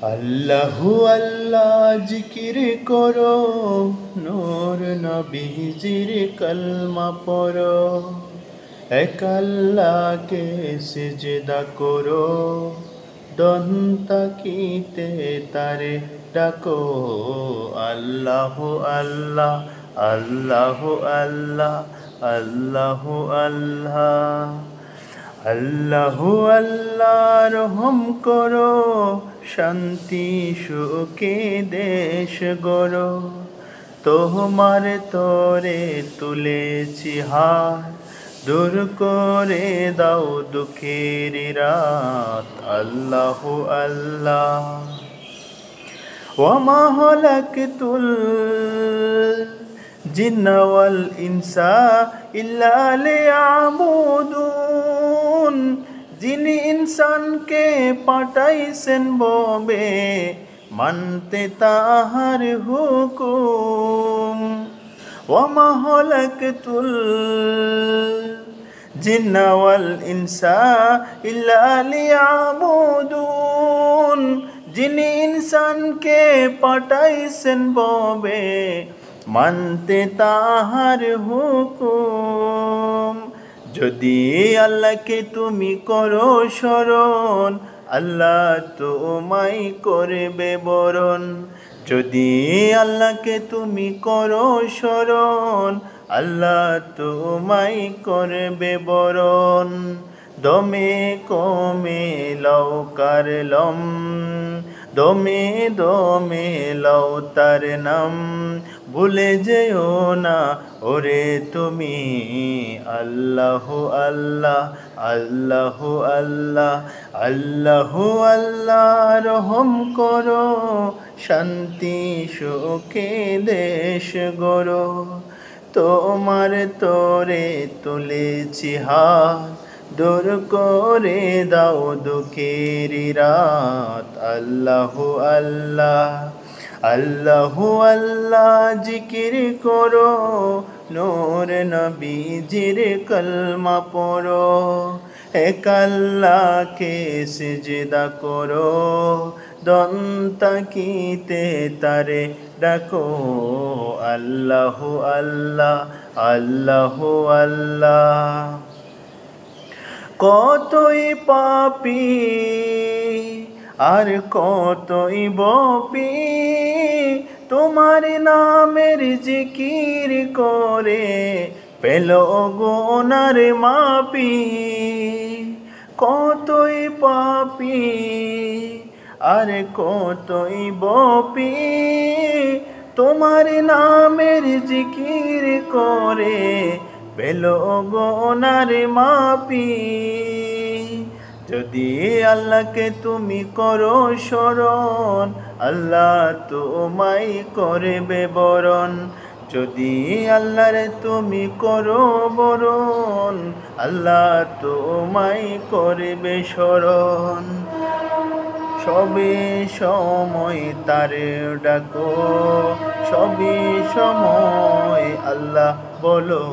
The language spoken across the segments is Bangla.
আল্লাহু আল্লাহ জিকির করো, নূর নবীজির কলমা পড়ো। এক আল্লাহকে সিজদা করো, দন্তাকিতে তারে ডাকো। আল্লাহু আল্লাহ, আল্লাহু আল্লাহ, আল্লাহু আল্লাহ। আল্লাহু আল্লাহ রহম করো, শান্তি সুখে দেশ গড়ো। তোমার তরে তুলেছি হাত, দূর করে দাও দুঃখের রাত। আল্লাহু আল্লাহ। ওয়ামা হালাকতুল জিন্না ওয়াল ইনসা ইল্লা লিয়াবুদুন। যিনি ইনসানকে পাঠাইছেন ববে, মানতে তাহার হুকুম। ওয়ামা হালাকতুল জিন্না ওয়াল ইনসা ইল্লা লিয়াবুদুন। যিনি ইনসানকে পাঠাইছেন ববে, মানতে তাহার হুকুম। যদি আল্লাহকে তুমি করো স্মরণ, আল্লাহ তোমায় করবে বরণ। যদি আল্লাহকে তুমি করো স্মরণ, আল্লাহ তোমায় করবে বরণ। দমে কমে লৌকার লম, দমে দমে লও তার নাম। ভুলে যেও না ওরে তুমি, আল্লাহু আল্লাহ, আল্লাহু আল্লাহ, আল্লাহু আল্লাহ। রহম করো, শান্তি সুখে দেশ গড়ো। তোমার তরে তুলেছি হাত, দূর করে দাও দুঃখের রাত। আল্লাহু আল্লাহ, আল্লাহু আল্লাহ জিকির করো, নূর নবীজির কলমা পড়ো। এক আল্লাহকে সিজদা করো, দন্তাকিতে তারে ডাকো। আল্লাহু আল্লাহ, আল্লাহু আল্লাহ। কতই পাপী আর কতই বপি, তোমার নামের জিকির করে পেল গুনার মাপি। কতই পাপী আর কতই বপি, তোমার নামের জিকির করে পেল গুনার মাপি। যদি আল্লাহকে তুমি করো স্মরণ, আল্লাহ তোমায় করবে বরণ। যদি আল্লাহরে তুমি করো বরণ, আল্লাহ তোমায় করবে স্মরণ। সবে সময় তারে ডাকো, সবে সময় আল্লাহ বলো।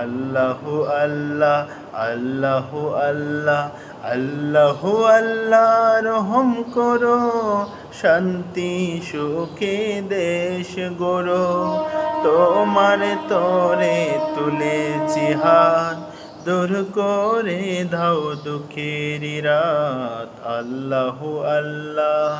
আল্লাহু আল্লাহ, আল্লাহু আল্লাহ, আল্লাহু আল্লাহ। রহম করো, শান্তি সুখে দেশ গড়ো। তোমার তরে তুলেছি হাত, দূর করে দাও দুঃখের রাত। আল্লাহু আল্লাহ।